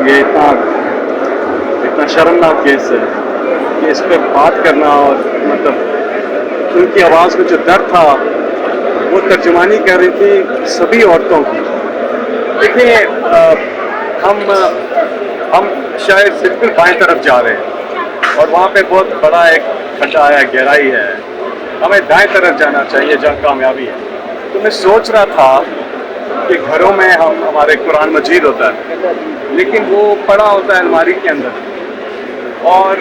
یہ اتنا شرمناک کیس ہے کہ اس پہ بات کرنا اور مطلب ان کی آواز میں جو درد تھا وہ ترجمانی کر رہی تھی سبھی عورتوں کی. دیکھیں ہم شاید بالکل بائیں طرف جا رہے ہیں اور وہاں پہ بہت بڑا ایک کھڈا ہے, گہرائی ہے. ہمیں دائیں طرف جانا چاہیے جہاں کامیابی ہے. تو میں سوچ رہا تھا کہ گھروں میں ہمارے قرآن مجید ہوتا ہے لیکن وہ پڑا ہوتا ہے الماری کے اندر اور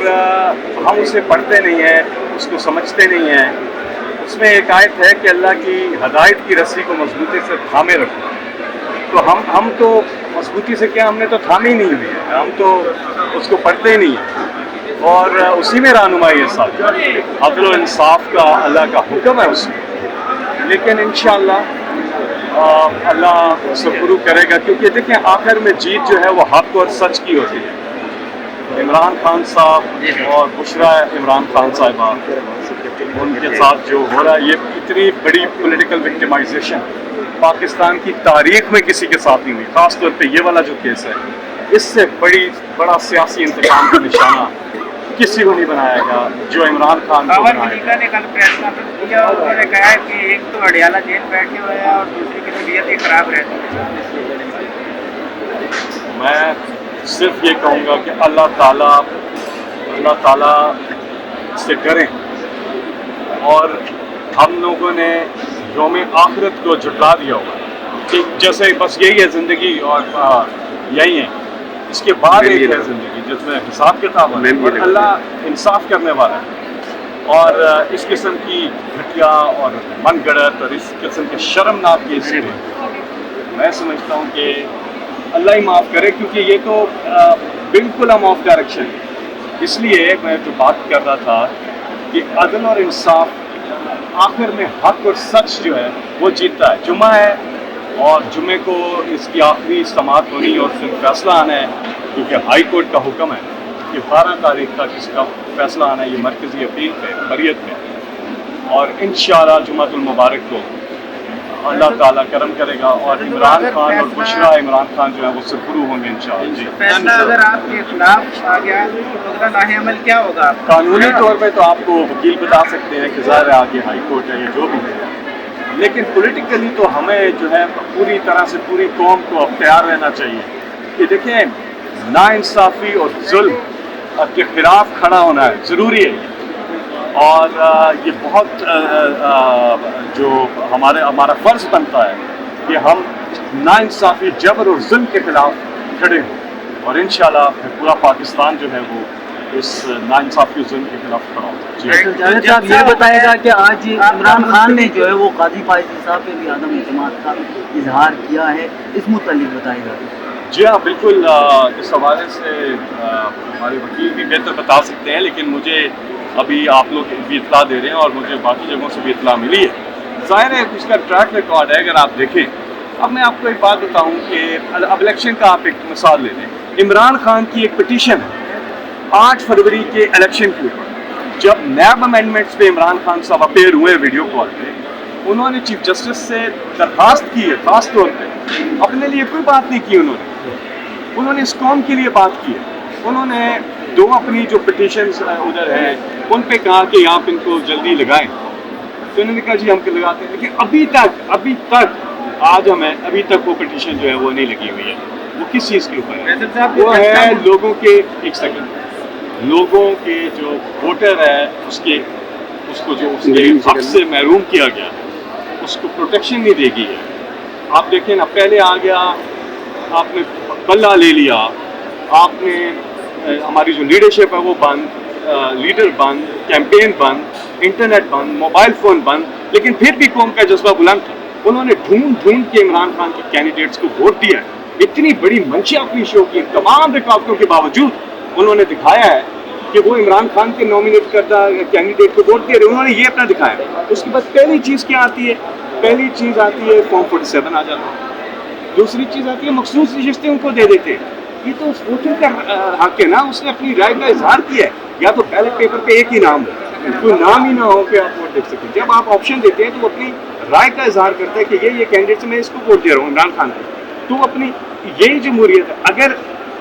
ہم اسے پڑھتے نہیں ہیں, اس کو سمجھتے نہیں ہیں. اس میں ایک آیت ہے کہ اللہ کی ہدایت کی رسی کو مضبوطی سے تھامے رکھو. تو ہم تو مضبوطی سے کیا, ہم نے تو تھامی نہیں ہوئی ہے, ہم تو اس کو پڑھتے ہی نہیں ہیں اور اسی میں رہنمائی ہے ساتھ. عدل و انصاف کا اللہ کا حکم ہے اس میں, لیکن انشاءاللہ اللہ سپرو کرے گا کیونکہ دیکھیں آخر میں جیت جو ہے وہ حق اور سچ کی ہوتی ہے. عمران خان صاحب اور بشرا عمران خان صاحبہ ان کے ساتھ جو ہو رہا ہے یہ اتنی بڑی پولیٹیکل وکٹمائزیشن پاکستان کی تاریخ میں کسی کے ساتھ نہیں ہوئی. خاص طور پہ یہ والا جو کیس ہے اس سے بڑا سیاسی انتقام کا نشانہ کسی کو نہیں بنایا گا جو عمران خان کو بنایا گا. نے کل پریس کانفرنس کیا اور انہوں نے کہا کہ ایک تو اڈیالہ جیل بیٹھے ہوئے ہیں اور دوسری کی طبیعت ہی خراب رہتی ہے. میں صرف یہ کہوں گا کہ اللہ تعالیٰ سے ڈریں اور ہم لوگوں نے یوم آخرت کو جھٹلا دیا ہوگا کہ جیسے بس یہی ہے زندگی اور یہی ہے, اس کے بعد ایک ہے زندگی جس میں حساب کتاب ہے اور اللہ انصاف کرنے والا ہے. اور اس قسم کی گھٹیا اور من گڑت اور اس قسم کے شرمناک کیس میں سمجھتا ہوں کہ اللہ ہی معاف کرے کیونکہ یہ تو بالکل ہم آف ڈائریکشن ہے. اس لیے میں جو بات کر رہا تھا کہ عدل اور انصاف آخر میں حق اور سچ جو ہے وہ جیتتا ہے. جمعہ ہے اور جمعے کو اس کی آخری سماعت ہونی اور پھر فیصلہ آنا ہے کیونکہ ہائی کورٹ کا حکم ہے کہ 12 تاریخ تک اس کا فیصلہ آنا ہے. یہ مرکزی اپیل پہ بریت میں اور انشاءاللہ جمعۃ المبارک کو اللہ تعالیٰ کرم کرے گا اور عمران خان اور بشرا عمران خان جو ہے وہ سرخرو ہوں گے انشاءاللہ. جی فیصلہ اگر آپ کے خلاف آ گیا تو اگلا لاہ عمل کیا ہوگا؟ قانونی طور پہ تو آپ کو وکیل بتا سکتے ہیں کہ ظاہر ہے آگے ہائی کورٹ ہے یا جو بھی ہے, لیکن پولیٹیکلی تو ہمیں جو ہے پوری طرح سے پوری قوم کو اختیار رہنا چاہیے کہ دیکھیں ناانصافی اور ظلم کے خلاف کھڑا ہونا ہے ضروری ہے. اور یہ بہت جو ہمارا فرض بنتا ہے کہ ہم ناانصافی جبر اور ظلم کے خلاف کھڑے ہوں اور انشاءاللہ پورا پاکستان جو ہے وہ اس ناانصافی اور ظلم کے خلاف کھڑا ہوگا. جاوید صاحب یہ بتائے گا کہ آج عمران خان نے جو ہے وہ قاضی فائزی صاحب پہ بھی عدم اعتماد کا اظہار کیا ہے, اس متعلق بتائے گا. جی ہاں بالکل, اس حوالے سے ہمارے وکیل بھی بہتر بتا سکتے ہیں لیکن مجھے ابھی آپ لوگ بھی اطلاع دے رہے ہیں اور مجھے باقی جگہوں سے بھی اطلاع ملی ہے. ظاہر ہے اس کا ٹریک ریکارڈ ہے اگر آپ دیکھیں. اب میں آپ کو ایک بات بتاؤں کہ اب الیکشن کا آپ ایک مثال لے لیں. عمران خان کی ایک پٹیشن ہے 8 فروری کے الیکشن کے اوپر جب نیب امینڈمنٹس پہ عمران خان صاحب اپیئر ہوئے ویڈیو کال پہ, انہوں نے چیف جسٹس سے درخواست کی ہے خاص طور پہ, اپنے لیے کوئی بات نہیں کی انہوں نے اس قوم کے لیے بات کی ہے. انہوں نے 2 اپنی جو پٹیشنز ادھر ہیں ان پہ کہا کہ آپ ان کو جلدی لگائیں, تو انہوں نے کہا جی ہم کو لگاتے ہیں, لیکن ابھی تک آج ہمیں ابھی تک وہ پٹیشن جو ہے وہ نہیں لگی ہوئی ہے. وہ کس چیز کے اوپر ہے؟ وہ ہے لوگوں کے لوگوں کے جو ووٹر ہے اس کو جو اس کے حق سے محروم کیا گیا اس کو پروٹیکشن نہیں دے گی ہے. آپ دیکھیں نا, پہلے آ گیا آپ نے بلہ لے لیا, آپ نے ہماری جو لیڈرشپ ہے وہ بند, لیڈر بند, کیمپین بند, انٹرنیٹ بند, موبائل فون بند, لیکن پھر بھی قوم کا جذبہ بلند تھا. انہوں نے ڈھونڈ کے عمران خان کے کینڈیڈیٹس کو ووٹ دیا ہے. اتنی بڑی منشا اپنی شو کی, تمام رکاوٹوں کے باوجود انہوں نے دکھایا ہے کہ وہ عمران خان کے نامینیٹ کردہ کینڈیڈیٹ کو ووٹ دے رہے. انہوں نے یہ اپنا دکھایا. اس کے بعد پہلی چیز کیا آتی ہے؟ پہلی چیز آتی ہے فارم 47 آ جاتا ہے. دوسری چیز آتی ہے مخصوص نشستیں ان کو دے دیتے ہیں. یہ تو ووٹنگ کا حق ہے نا, اس نے اپنی رائے کا اظہار کیا ہے. یا تو بیلٹ پیپر پہ ایک ہی نام ہو, کوئی نام ہی نہ ہو کہ آپ ووٹ دیکھ سکیں. جب آپ آپشن دیتے ہیں تو وہ اپنی رائے کا اظہار کرتا ہے کہ یہ کینڈیڈیٹ سے میں اس کو ووٹ دے رہا ہوں عمران خان کو. تو اپنی یہی جمہوریت ہے.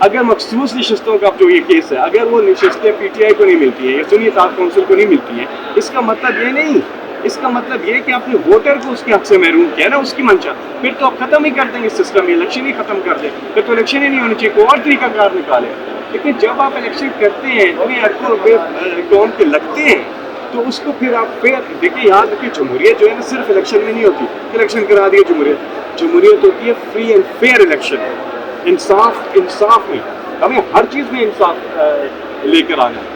اگر مخصوص نشستوں کا جو یہ کیس ہے، اگر وہ نشستیں پی ٹی آئی کو نہیں ملتی ہیں یا سنی اتحاد کونسل کو نہیں ملتی ہیں، اس کا مطلب یہ نہیں، اس کا مطلب یہ کہ آپ نے ووٹر کو اس کے حق سے محروم کیا نا، اس کی منشا، پھر تو آپ ختم ہی کر دیں گے سسٹم، الیکشن ہی ختم کر دیں، پھر تو الیکشن ہی نہیں ہونی چاہیے، کوئی اور طریقہ کار نکالے. لیکن جب آپ الیکشن کرتے ہیں، انہیں اکاؤنٹ پہ لگتے ہیں، تو اس کو پھر آپ پھر دیکھیں، یاد رکھیے جمہوریت جو ہے نا صرف الیکشن میں نہیں ہوتی، الیکشن کرا دیے جمہوریت ہوتی ہے فری اینڈ فیئر الیکشن، انصاف میں ہمیں ہر چیز میں انصاف لے کر آنا ہے.